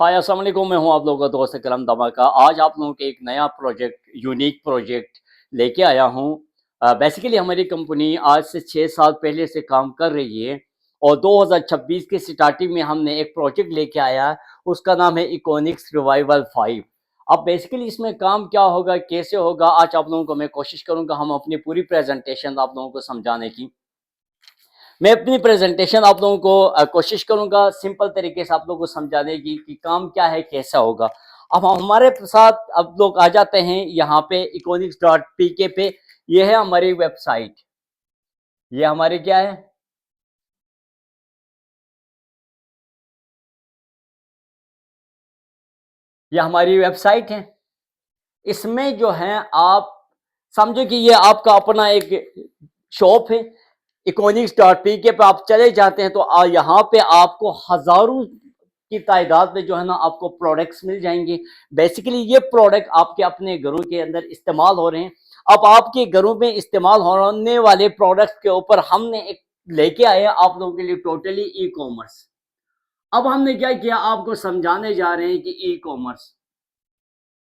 हाय अस्सलाम वालेकुम, मैं हूं आप लोगों का दोस्त कलम धमाका। आज आप लोगों के एक नया प्रोजेक्ट, यूनिक प्रोजेक्ट लेके आया हूं। बेसिकली हमारी कंपनी आज से 6 साल पहले से काम कर रही है और 2026 के स्टार्टिंग में हमने एक प्रोजेक्ट लेके आया है। उसका नाम है इकोनिक्स रिवाइवल 5। अब बेसिकली इसमें काम क्या होगा, कैसे होगा, आज आप लोगों को मैं कोशिश करूंगा हम अपनी पूरी प्रेजेंटेशन आप लोगों को समझाने की। मैं अपनी प्रेजेंटेशन आप लोगों को कोशिश करूंगा सिंपल तरीके से आप लोगों को समझाने की कि काम क्या है, कैसा होगा। अब हमारे साथ अब लोग आ जाते हैं यहाँ पे economics.pk पे। ये है हमारी वेबसाइट। ये हमारी क्या है, ये हमारी वेबसाइट है। इसमें जो है आप समझो कि ये आपका अपना एक शॉप है। economics.pk पे आप चले जाते हैं तो यहाँ पे आपको हजारों की तादाद में जो है ना आपको प्रोडक्ट्स मिल जाएंगे। बेसिकली ये प्रोडक्ट आपके अपने घरों के अंदर इस्तेमाल हो रहे हैं। अब आपके घरों में इस्तेमाल होने वाले प्रोडक्ट्स के ऊपर हमने एक लेके आए हैं आप लोगों के लिए टोटली ई कॉमर्स। अब हमने क्या किया, आपको समझाने जा रहे हैं कि ई कॉमर्स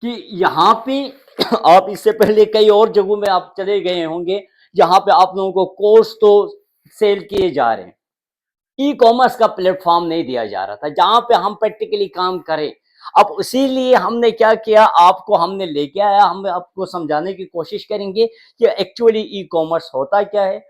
कि यहाँ पे आप इससे पहले कई और जगहों में आप चले गए होंगे जहां पे आप लोगों को कोर्स तो सेल किए जा रहे हैं, ई कॉमर्स का प्लेटफॉर्म नहीं दिया जा रहा था जहां पे हम प्रैक्टिकली काम करें। अब इसीलिए हमने क्या किया, आपको हमने लेके आया, हम आपको समझाने की कोशिश करेंगे कि एक्चुअली ई कॉमर्स होता क्या है,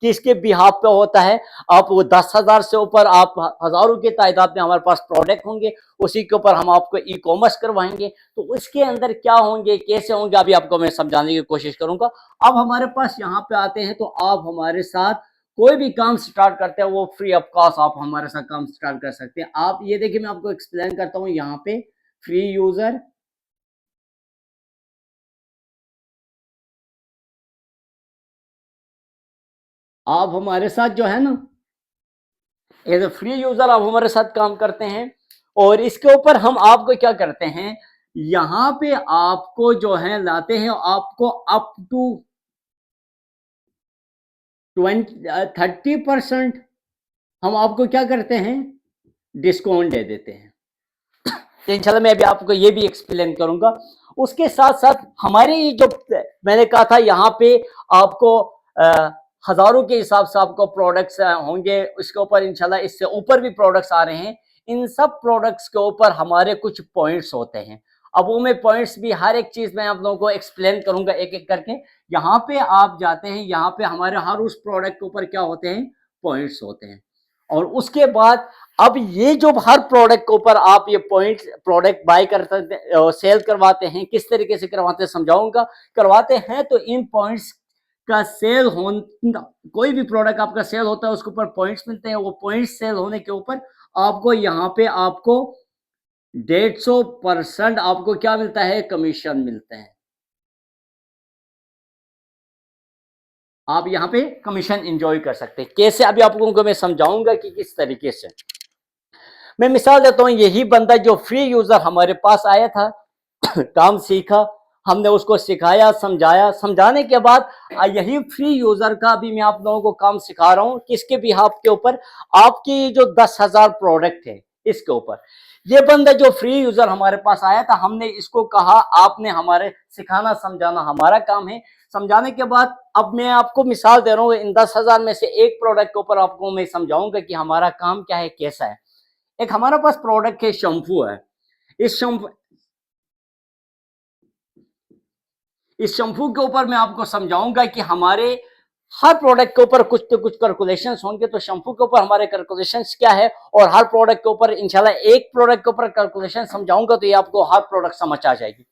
किसके बिहाफ पे होता है। आप वो 10,000 से ऊपर आप हजारों की तादाद में हमारे पास प्रोडक्ट होंगे, उसी के ऊपर हम आपको ई कॉमर्स करवाएंगे। तो उसके अंदर क्या होंगे, कैसे होंगे, अभी आपको मैं समझाने की कोशिश करूंगा। अब हमारे पास यहाँ पे आते हैं तो आप हमारे साथ कोई भी काम स्टार्ट करते हैं वो फ्री ऑफ कॉस्ट आप हमारे साथ काम स्टार्ट कर सकते हैं। आप ये देखिए, मैं आपको एक्सप्लेन करता हूँ यहाँ पे फ्री यूजर। आप हमारे साथ जो है ना एज ए फ्री यूजर आप हमारे साथ काम करते हैं और इसके ऊपर हम आपको क्या करते हैं, यहाँ पे आपको जो है लाते हैं, आपको अप टू 30% हम आपको क्या करते हैं, डिस्काउंट दे देते हैं। तो इंशाल्लाह मैं अभी आपको ये भी एक्सप्लेन करूंगा। उसके साथ साथ हमारे ये जो मैंने कहा था यहाँ पे आपको हजारों के हिसाब से आपको प्रोडक्ट्स होंगे, उसके ऊपर इंशाल्लाह इससे ऊपर भी प्रोडक्ट्स आ रहे हैं। इन सब प्रोडक्ट्स के ऊपर हमारे कुछ पॉइंट्स होते हैं। अब वो मैं पॉइंट्स भी हर एक चीज मैं आप लोगों को एक्सप्लेन करूंगा एक एक करके। यहाँ पे आप जाते हैं, यहाँ पे हमारे हर उस प्रोडक्ट के ऊपर क्या होते हैं, पॉइंट्स होते हैं। और उसके बाद अब ये जो हर प्रोडक्ट के ऊपर आप ये पॉइंट प्रोडक्ट बाय करते सेल करवाते हैं, किस तरीके से करवाते हैं समझाऊंगा। करवाते हैं तो इन पॉइंट्स का सेल होना, कोई भी प्रोडक्ट आपका सेल होता है उसके ऊपर पॉइंट्स मिलते हैं। वो पॉइंट्स सेल होने के ऊपर आपको यहाँ पे आपको 150% आपको क्या मिलता है, कमीशन मिलते हैं। आप यहाँ पे कमीशन इंजॉय कर सकते हैं। कैसे, अभी आप लोगों को मैं समझाऊंगा कि किस तरीके से। मैं मिसाल देता हूँ, यही बंदा जो फ्री यूजर हमारे पास आया था काम सीखा, हमने उसको सिखाया, समझाया, समझाने के बाद यही फ्री यूजर का भी मैं आप लोगों को काम सिखा रहा हूँ। किसके बिहाफ के ऊपर, आपकी जो 10,000 प्रोडक्ट है इसके ऊपर। ये बंदा जो फ्री यूजर हमारे पास आया था, हमने इसको कहा आपने हमारे सिखाना समझाना हमारा काम है। समझाने के बाद अब मैं आपको मिसाल दे रहा हूँ, इन 10,000 में से एक प्रोडक्ट के ऊपर आपको मैं समझाऊंगा कि हमारा काम क्या है, कैसा है। एक हमारे पास प्रोडक्ट है, शैम्पू है। इस शैम्पू इस शैम्पू के ऊपर मैं आपको समझाऊंगा कि हमारे हर प्रोडक्ट के ऊपर कुछ तो कुछ कैलकुलेशंस होंगे। तो शैम्पू के ऊपर हमारे कैलकुलेशंस क्या है और हर प्रोडक्ट के ऊपर इंशाल्लाह एक प्रोडक्ट के ऊपर कैलकुलेशन समझाऊंगा तो ये आपको हर प्रोडक्ट समझ आ जाएगी।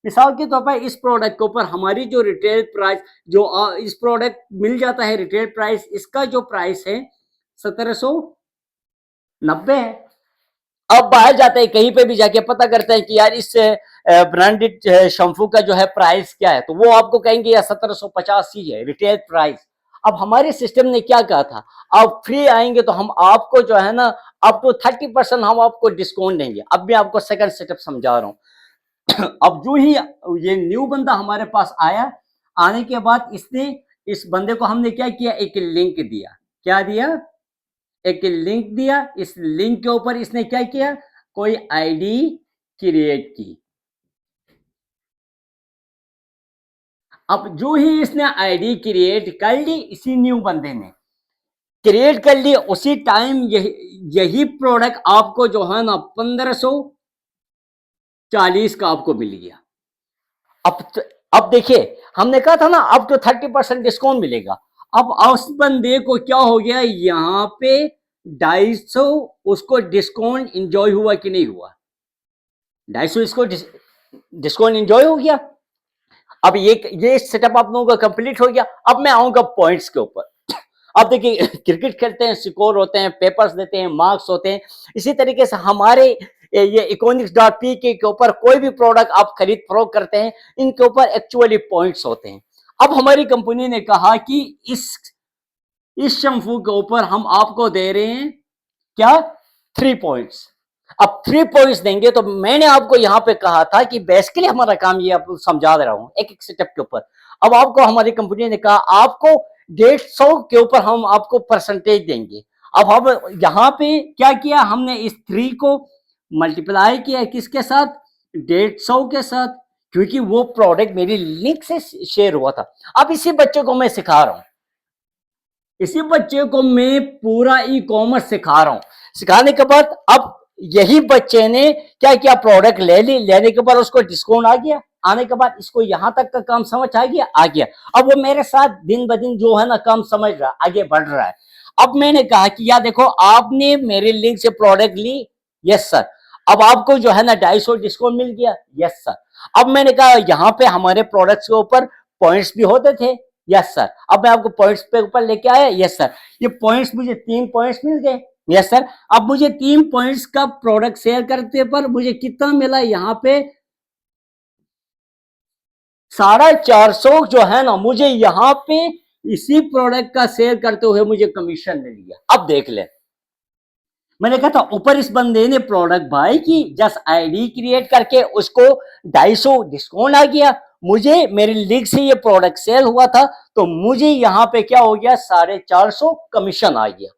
मिसाल के तौर पर इस प्रोडक्ट के ऊपर हमारी जो रिटेल प्राइस, जो इस प्रोडक्ट मिल जाता है रिटेल प्राइस, इसका जो प्राइस है 1790 है। अब बाहर जाते हैं, कहीं पे भी जाके पता करते हैं कि यार इस ब्रांडेड शैम्पू का जो है प्राइस क्या है, तो वो आपको कहेंगे यार 1750 ही है रिटेल प्राइस। अब हमारे सिस्टम ने क्या कहा था, आप फ्री आएंगे तो हम आपको जो है ना अप टू 30% हम आपको डिस्काउंट देंगे। अब मैं आपको सेकंड सेटअप समझा रहा हूँ अब जो ही ये न्यू बंदा हमारे पास आया, आने के बाद इसने, इस बंदे को हमने क्या किया, एक लिंक दिया। क्या दिया, एक लिंक दिया। इस लिंक के ऊपर इसने क्या किया, कोई आईडी क्रिएट की। अब जो ही इसने आईडी क्रिएट कर ली, इसी न्यू बंदे ने क्रिएट कर ली, उसी टाइम यही प्रोडक्ट आपको जो है ना 1540 का आपको मिल गया। अब देखिए, हमने कहा था ना अब तो 30% डिस्काउंट मिलेगा। अब उस बंदे को क्या हो गया, यहाँ पे 250 उसको डिस्काउंट इंजॉय हुआ कि नहीं हुआ? 250 इसको डिस्काउंट इंजॉय हो गया। अब ये सेटअप आप लोगों का कंप्लीट हो गया। अब मैं आऊंगा पॉइंट्स के ऊपर। अब देखिए, क्रिकेट खेलते हैं, स्कोर होते हैं, पेपर्स देते हैं, मार्क्स होते हैं। इसी तरीके से हमारे ये इकोनॉमिक्स.पी के ऊपर कोई भी प्रोडक्ट आप खरीद फरोख्त करते हैं, इनके ऊपर एक्चुअली पॉइंट्स होते हैं। अब हमारी कंपनी ने कहा कि इस शैम्पू के ऊपर हम आपको दे रहे हैं क्या, 3 पॉइंट्स। अब 3 पॉइंट्स देंगे तो मैंने आपको यहां पे कहा था कि बेसिकली हमारा काम ये आपको समझा दे रहा हूं एक एक स्टेप के ऊपर। अब आपको हमारी कंपनी ने कहा आपको 150 के ऊपर हम आपको परसेंटेज देंगे। अब हम यहाँ पे क्या किया, हमने इस 3 को मल्टीप्लाई किया किसके साथ, 150 के साथ, क्योंकि वो प्रोडक्ट मेरी लिंक से शेयर हुआ था। अब इसी बच्चे को मैं सिखा रहा हूं, इसी बच्चे को मैं पूरा ई कॉमर्स सिखा रहा हूं। सिखाने के बाद अब यही बच्चे ने क्या किया, प्रोडक्ट ले ली, लेने के बाद उसको डिस्काउंट आ गया, आने के बाद इसको यहां तक का काम समझ आ गया। अब वो मेरे साथ दिन ब दिन जो है ना काम समझ रहा है, आगे बढ़ रहा है। अब मैंने कहा कि यार देखो, आपने मेरे लिंक से प्रोडक्ट ली, यस सर, अब आपको जो है ना 250 डिस्काउंट मिल गया, यस सर। अब मैंने कहा यहाँ पे हमारे प्रोडक्ट्स के ऊपर पॉइंट्स भी होते थे, यस सर। अब मैं आपको पॉइंट्स पे ऊपर लेके आया, यस सर। ये पॉइंट्स मुझे 3 पॉइंट्स मिल गए, यस सर। अब मुझे 3 पॉइंट्स का प्रोडक्ट शेयर करते पर मुझे कितना मिला, यहाँ पे 450 जो है ना, मुझे यहाँ पे इसी प्रोडक्ट का शेयर करते हुए मुझे कमीशन मिल गया। अब देख ले, मैंने कहा था ऊपर इस बंदे ने प्रोडक्ट बाय की, जस्ट आईडी क्रिएट करके उसको 250 डिस्काउंट आ गया, मुझे मेरी लिंक से ये प्रोडक्ट सेल हुआ था, तो मुझे यहाँ पे क्या हो गया, 450 कमीशन आ गया।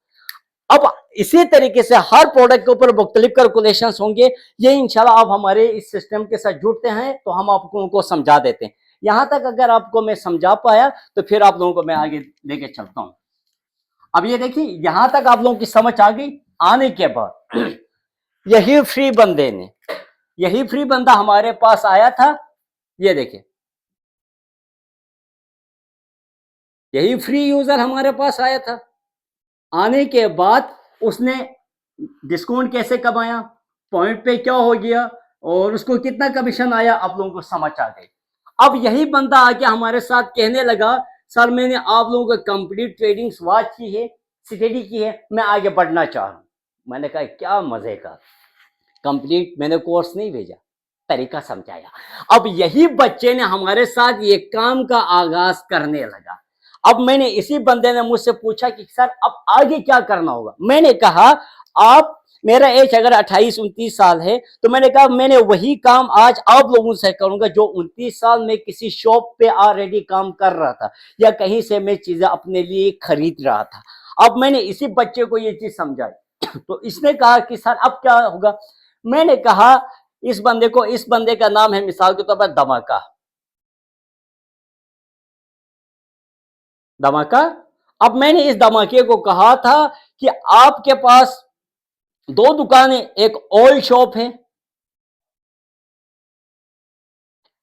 अब इसी तरीके से हर प्रोडक्ट के ऊपर मुख्तलिफ कैलकुलेशन होंगे। ये इंशाल्लाह आप हमारे इस सिस्टम के साथ जुड़ते हैं तो हम आपको उनको समझा देते हैं। यहां तक अगर आपको मैं समझा पाया तो फिर आप लोगों को मैं आगे लेके चलता हूं। अब ये देखिए, यहां तक आप लोगों की समझ आ गई। आने के बाद यही फ्री बंदे ने, यही फ्री बंदा हमारे पास आया था, ये देखिए, यही फ्री यूजर हमारे पास आया था। आने के बाद उसने डिस्काउंट कैसे कमाया, पॉइंट पे क्या हो गया और उसको कितना कमीशन आया, आप लोगों को समझ आ गई। अब यही बंदा आके हमारे साथ कहने लगा, सर मैंने आप लोगों को कंप्लीट ट्रेडिंग वॉच की है, स्टडी की है, मैं आगे बढ़ना चाह रहा हूं। मैंने कहा क्या मजे का, कंप्लीट मैंने कोर्स नहीं भेजा, तरीका समझाया। अब यही बच्चे ने हमारे साथ ये काम का आगाज करने लगा। अब मैंने, इसी बंदे ने मुझसे पूछा कि सर अब आगे क्या करना होगा। मैंने कहा आप, मेरा एज अगर 28-29 साल है, तो मैंने कहा मैंने वही काम आज आप लोगों से करूंगा जो 29 साल में किसी शॉप पे ऑलरेडी काम कर रहा था या कहीं से मैं चीजें अपने लिए खरीद रहा था। अब मैंने इसी बच्चे को ये चीज समझाई तो इसने कहा कि सर अब क्या होगा। मैंने कहा इस बंदे का नाम है मिसाल के तौर पर धमाका। धमाका, अब मैंने इस धमाके को कहा था कि आपके पास 2 दुकानें, एक ओल्ड शॉप है,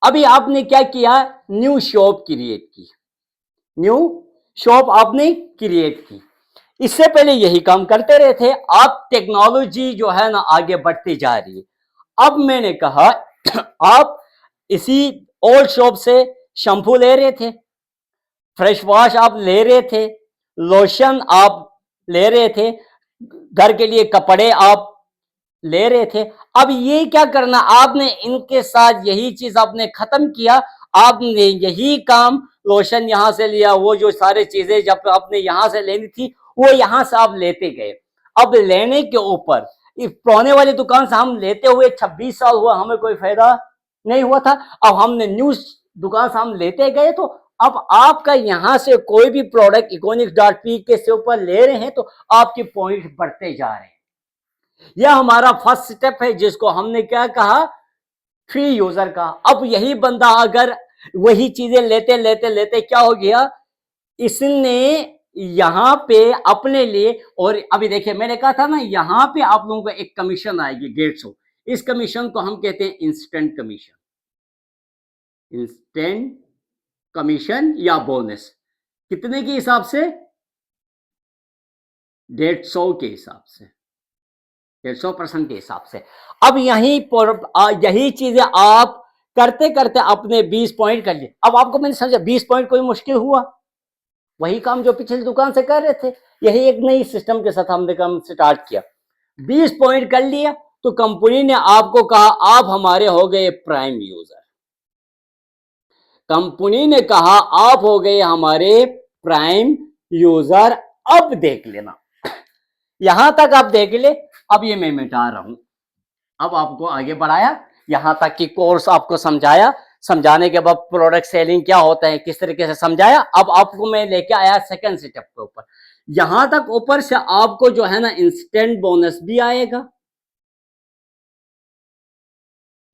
अभी आपने क्या किया, न्यू शॉप क्रिएट की, न्यू शॉप आपने क्रिएट की। इससे पहले यही काम करते रहे थे आप, टेक्नोलॉजी जो है ना आगे बढ़ती जा रही है। अब मैंने कहा आप इसी ओल्ड शॉप से शैम्पू ले रहे थे, फ्रेश वॉश आप ले रहे थे, लोशन आप ले रहे थे, घर के लिए कपड़े आप ले रहे थे। अब ये क्या करना, आपने इनके साथ यही चीज आपने खत्म किया। आपने यही काम, लोशन यहां से लिया, वो जो सारी चीजें जब आपने यहां से लेनी थी वो यहां से आप लेते गए। अब लेने के ऊपर इस पुराने वाली दुकान से हम लेते हुए 26 साल हुआ, हमें कोई फायदा नहीं हुआ था। अब हमने न्यू दुकान से हम लेते गए, तो अब आपका यहां से कोई भी प्रोडक्ट इकोनॉमिक्स.पी के से ऊपर ले रहे हैं तो आपके पॉइंट बढ़ते जा रहे हैं। यह हमारा फर्स्ट स्टेप है जिसको हमने क्या कहा, फ्री यूजर का। अब यही बंदा अगर वही चीजें लेते लेते लेते क्या हो गया, इसने यहां पे अपने लिए, और अभी देखिए मैंने कहा था ना यहां पे आप लोगों को एक कमीशन आएगी 150, इस कमीशन को हम कहते हैं इंस्टेंट कमीशन, इंस्टेंट कमीशन या बोनस। कितने के हिसाब से, 150 के हिसाब से, 150% के हिसाब से। अब यहीं पर यही चीजें आप करते करते अपने 20 पॉइंट कर लिए। अब आपको मैंने समझा 20 पॉइंट कोई मुश्किल हुआ, वही काम जो पिछली दुकान से कर रहे थे, यही एक नई सिस्टम के साथ हमने काम स्टार्ट किया। 20 पॉइंट कर लिया तो कंपनी ने आपको कहा आप हमारे हो गए प्राइम यूजर। कंपनी ने कहा आप हो गए हमारे प्राइम यूजर। अब देख लेना, यहां तक आप देख ले। अब ये मैं मिटा रहा हूं, अब आपको आगे बढ़ाया, यहां तक की कोर्स आपको समझाया, समझाने के बाद प्रोडक्ट सेलिंग क्या होता है किस तरीके से समझाया। अब आपको मैं लेके आया सेकंड स्टेप के ऊपर। यहां तक ऊपर से आपको जो है ना इंस्टेंट बोनस भी आएगा,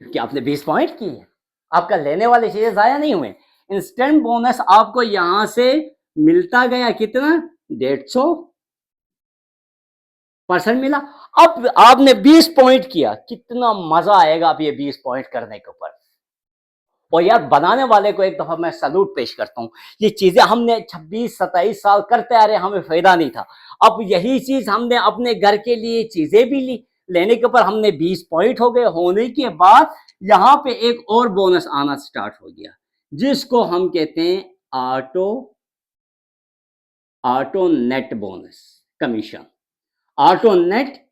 क्योंकि आपने 20 पॉइंट किए, आपका लेने वाली चीजें जाया नहीं हुए। इंस्टेंट बोनस आपको यहां से मिलता गया, कितना, 150% मिला। अब आपने 20 पॉइंट किया, कितना मजा आएगा अब ये 20 पॉइंट करने के ऊपर। और यार बनाने वाले को एक दफा मैं सैल्यूट पेश करता हूं। ये चीजें हमने 26-27 साल करते आ रहे, हमें फायदा नहीं था। अब यही चीज हमने अपने घर के लिए चीजें भी ली, लेने के ऊपर हमने 20 पॉइंट हो गए। होने के बाद यहां पे एक और बोनस आना स्टार्ट हो गया, जिसको हम कहते हैं auto net bonus commission. Auto net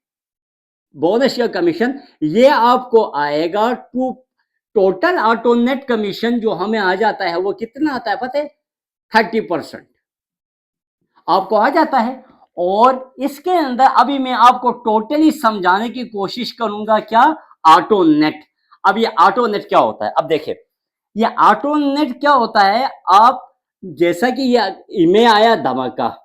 bonus या कमीशन ये आपको आएगा टोटल ऑटो नेट कमीशन जो हमें आ जाता है वो कितना आता है पता है, 30% आपको आ जाता है। और इसके अंदर अभी मैं आपको टोटली समझाने की कोशिश करूंगा, क्या, ऑटो नेट। अब ये ऑटो नेट क्या होता है, अब देखिए ये ऑटो नेट क्या होता है। आप जैसा कि ये में आया धमाका,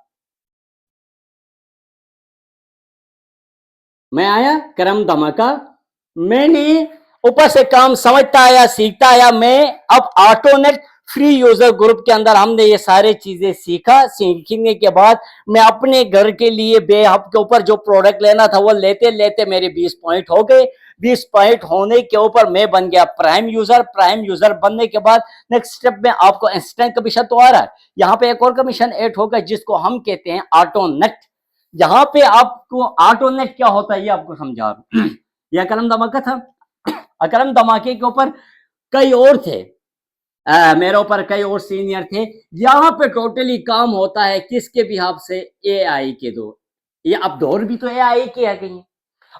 मैं आया करम धमाका, मैंने ऊपर से काम समझता आया सीखता आया। मैं अब ऑटोनेट फ्री यूजर ग्रुप के अंदर हमने ये सारे चीजें सीखा। सीखने के बाद मैं अपने घर के लिए बेहद के ऊपर जो प्रोडक्ट लेना था वो लेते लेते मेरे 20 पॉइंट हो गए। 20 पॉइंट होने के ऊपर मैं बन गया प्राइम यूजर। प्राइम यूजर बनने के बाद नेक्स्ट स्टेप में आपको इंस्टेंट कमीशन तो आ रहा है, यहाँ पे एक और कमीशन ऐड होगा जिसको हम कहते हैं ऑटोनेट। यहाँ पे आपको ऑटोनेट क्या होता है ये आपको समझा रहा हूं। यह कलम धमाका था, अकरम धमाके के ऊपर कई और थे, मेरे ऊपर कई और सीनियर थे। यहाँ पे टोटली काम होता है किसके बिहाफ से, एआई के दो, ये अब दौर भी तो एआई के आ गई।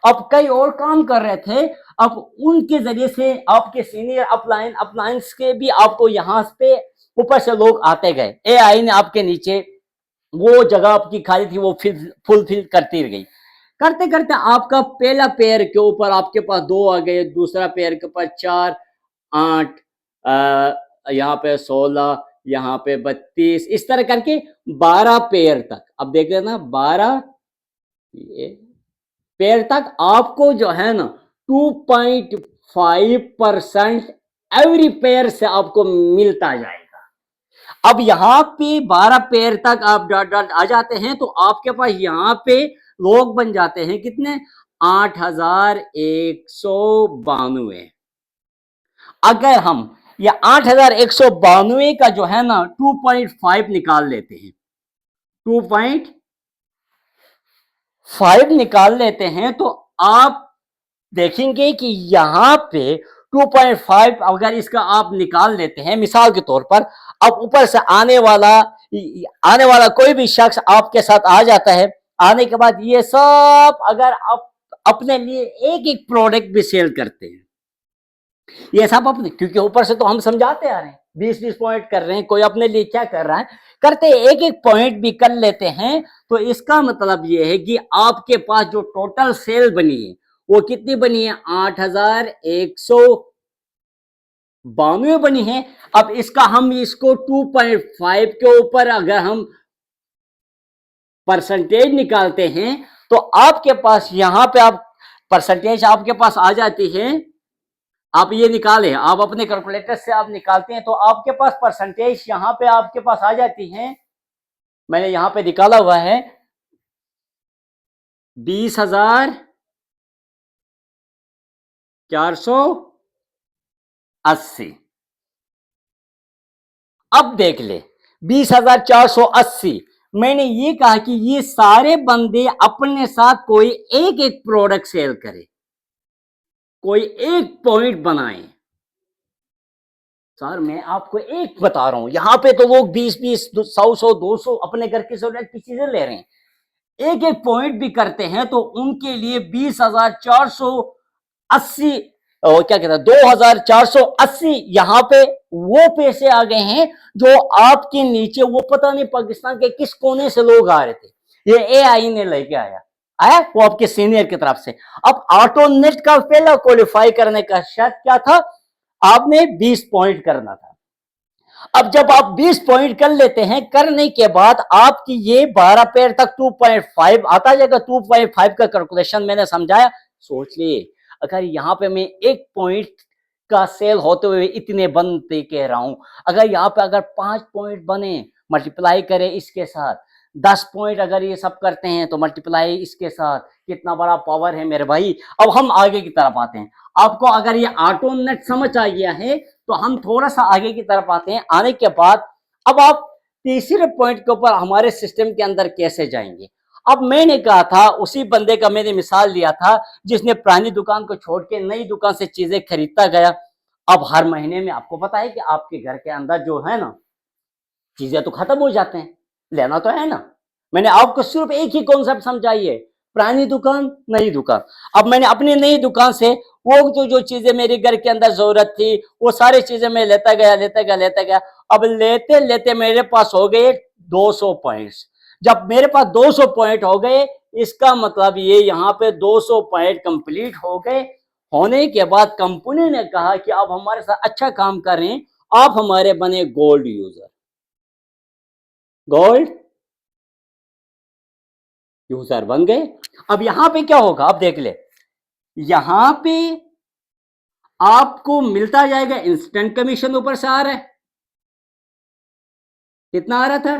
अब कई और काम कर रहे थे, अब उनके जरिए से आपके सीनियर अपलायंस के भी आपको यहाँ पे ऊपर से लोग आते गए। एआई ने आपके नीचे वो जगह आपकी खाली थी वो फुलफिल करती गई। करते करते आपका पहला पेयर के ऊपर आपके पास 2 आ गए, दूसरा पेयर के पास 4, 8, यहाँ पे 16, यहाँ पे 32, इस तरह करके 12 पेयर तक। अब देख लेना 12 पेयर तक आपको जो है ना 2.5% एवरी पेयर से आपको मिलता जाएगा। अब यहाँ पे 12 पेयर तक आप डॉट डॉट आ जाते हैं तो आपके पास यहाँ पे लोग बन जाते हैं कितने, 8192। अगर हम ये 8192 का जो है ना 2.5 निकाल लेते हैं, 2.5 निकाल लेते हैं तो आप देखेंगे कि यहाँ पे 2.5 अगर इसका आप निकाल लेते हैं मिसाल के तौर पर, अब ऊपर से आने वाला कोई भी शख्स आपके साथ आ जाता है, आने के बाद ये सब अगर आप अपने लिए एक एक प्रोडक्ट भी सेल करते हैं, ये सब अपने, क्योंकि ऊपर से तो हम समझाते आ रहे हैं 20-20 पॉइंट कर रहे हैं, कोई अपने लिए क्या कर रहा है, करते एक एक पॉइंट भी कर लेते हैं तो इसका मतलब ये है कि आपके पास जो टोटल सेल बनी है वो कितनी बनी है, 8192 बनी है। अब इसका हम इसको 2.5 के ऊपर अगर हम परसेंटेज निकालते हैं तो आपके पास यहां पे आप परसेंटेज आपके पास आ जाती है, आप ये निकालें, आप अपने कैलकुलेटर से आप निकालते हैं तो आपके पास परसेंटेज यहां पे आपके पास आ जाती है। मैंने यहां पे निकाला हुआ है 20,480। अब देख ले 20,480, मैंने ये कहा कि ये सारे बंदे अपने साथ कोई एक एक प्रोडक्ट सेल करे, कोई एक पॉइंट बनाए। सर मैं आपको एक बता रहा हूं, यहां पे तो लोग 20-20, 100-100, 200 अपने घर की जरूरत की चीजें ले रहे हैं, एक एक पॉइंट भी करते हैं तो उनके लिए 20,480 और क्या कहता है 2,480 यहां पे वो पैसे आ गए हैं जो आपके नीचे वो पता नहीं पाकिस्तान के किस कोने से लोग आ रहे थे, ये एआई ने लेके आया आया वो आपके सीनियर की तरफ से। अब ऑटोनेट का पहला क्वालिफाई करने का शर्त क्या था, आपने 20 पॉइंट करना था। अब जब आप 20 पॉइंट कर लेते हैं, करने के बाद आपकी ये 12 पैर तक 2.5 आता जाएगा। 2.5 का कैलकुलेशन मैंने समझाया, सोच लिए अगर यहां पे मैं एक पॉइंट का सेल होते हुए इतने बनते कह रहा हूं, अगर यहां पे अगर 5 पॉइंट बने, मल्टीप्लाई करें इसके साथ 10 पॉइंट, अगर ये सब करते हैं तो मल्टीप्लाई इसके साथ, कितना बड़ा पावर है मेरे भाई। अब हम आगे की तरफ आते हैं, आपको अगर ये ऑटोनेट समझ आ गया है तो हम थोड़ा सा आगे की तरफ आते हैं। आने के बाद अब आप तीसरे पॉइंट के ऊपर हमारे सिस्टम के अंदर कैसे जाएंगे। अब मैंने कहा था उसी बंदे का मैंने मिसाल लिया था जिसने पुरानी दुकान को छोड़ के नई दुकान से चीजें खरीदता गया। अब हर महीने में आपको पता है कि आपके घर के अंदर जो है ना चीजें तो खत्म हो जाते हैं, लेना तो है ना। मैंने आपको सिर्फ एक ही कॉन्सेप्ट समझाई है, पुरानी दुकान नई दुकान। अब मैंने अपनी नई दुकान से वो जो चीजें मेरे घर के अंदर जरूरत थी वो सारी चीजें मैं लेता गया। अब लेते लेते मेरे पास हो गए 200 पॉइंट्स। जब मेरे पास 200 पॉइंट हो गए, इसका मतलब ये यहाँ पे 200 पॉइंट कंप्लीट हो गए। होने के बाद कंपनी ने कहा कि आप हमारे साथ अच्छा काम कर रहे हैं, आप हमारे बने गोल्ड यूजर। गोल्ड यूजर बन गए। अब यहां पे क्या होगा, अब देख ले, यहां पे आपको मिलता जाएगा इंस्टेंट कमीशन, ऊपर से आ रहा है, कितना आ रहा था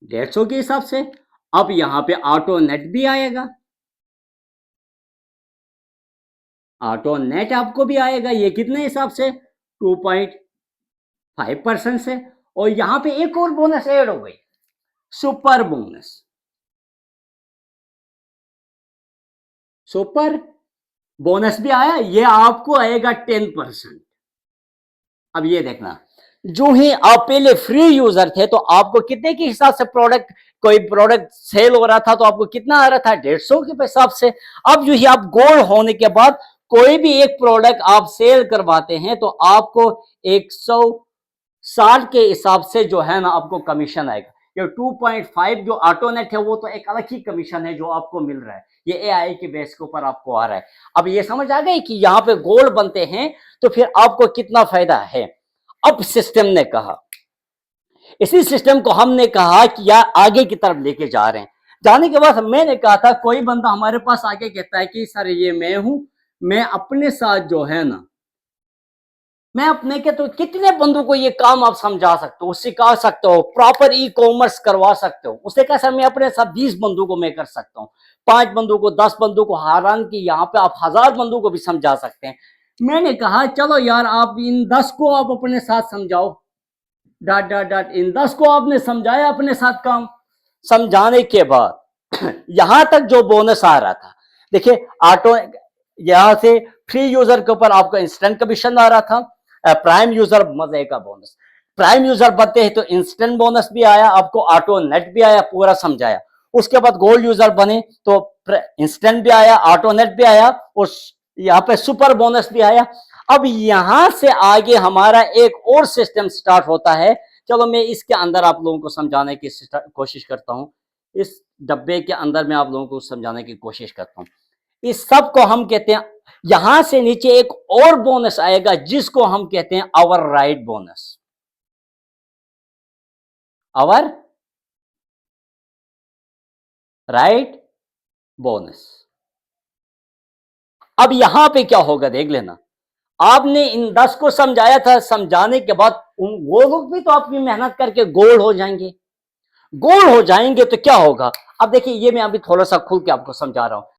150 के हिसाब से। अब यहां पे ऑटो नेट भी आएगा, ऑटो नेट आपको भी आएगा, ये कितने हिसाब से 2.5% से। और यहां पे एक और बोनस ऐड हो गई, सुपर बोनस। सुपर बोनस भी आया, ये आपको आएगा 10%। अब ये देखना, जो ही आप पहले फ्री यूजर थे तो आपको कितने के हिसाब से प्रोडक्ट, कोई प्रोडक्ट सेल हो रहा था तो आपको कितना आ रहा था 150 के हिसाब से। अब जो ही आप गोल्ड होने के बाद कोई भी एक प्रोडक्ट आप सेल करवाते हैं तो आपको 160 के हिसाब से जो है ना आपको कमीशन आएगा। ये 2.5 जो ऑटोनेट है वो तो एक अलग ही कमीशन है जो आपको मिल रहा है, ये एआई के बेस के ऊपर आपको आ रहा है। अब ये समझ आ गई कि यहाँ पे गोल्ड बनते हैं तो फिर आपको कितना फायदा है। अब सिस्टम ने कहा, इसी सिस्टम को हमने कहा कि यार आगे की तरफ लेके जा रहे हैं। जाने के बाद मैंने कहा था कोई बंदा हमारे पास आके कहता है कि सर ये मैं हूं, मैं अपने साथ जो है ना, मैं अपने के तो कितने बंदों को ये काम आप समझा सकते हो, सिखा सकते हो, प्रॉपर ई कॉमर्स करवा सकते हो। उसने कहा सर मैं अपने साथ 20 बंदों को मैं कर सकता हूँ, 5 बंदों को, 10 बंदों को, हालांकि कि यहाँ पे आप 1000 बंदों को भी समझा सकते हैं। मैंने कहा चलो यार आप इन 10 को आप अपने साथ समझाओ, डॉट डॉट डॉट, इन 10 को आपने समझाया अपने साथ काम। समझाने के बाद यहां तक जो बोनस आ रहा था, देखिए ऑटो यहां से फ्री यूजर के ऊपर आपको इंस्टेंट कमीशन आ रहा था, प्राइम यूजर मजे का बोनस, प्राइम यूजर बनते हैं तो इंस्टेंट बोनस भी आया आपको, ऑटो नेट भी आया, पूरा समझाया। उसके बाद गोल्ड यूजर बने तो इंस्टेंट भी आया, ऑटो नेट भी आया, और यहाँ पे सुपर बोनस भी आया। अब यहां से आगे हमारा एक और सिस्टम स्टार्ट होता है। चलो मैं इसके अंदर आप लोगों को समझाने की कोशिश करता हूं, इस डब्बे के अंदर मैं आप लोगों को समझाने की कोशिश करता हूं। इस सब को हम कहते हैं, यहां से नीचे एक और बोनस आएगा जिसको हम कहते हैं our right bonus, our right bonus. अब यहां पे क्या होगा देख लेना। आपने इन 10 को समझाया था, समझाने के बाद वो लोग भी तो आपकी मेहनत करके गोल हो जाएंगे। गोल हो जाएंगे तो क्या होगा, अब देखिए ये मैं अभी थोड़ा सा खुल के आपको समझा रहा हूं।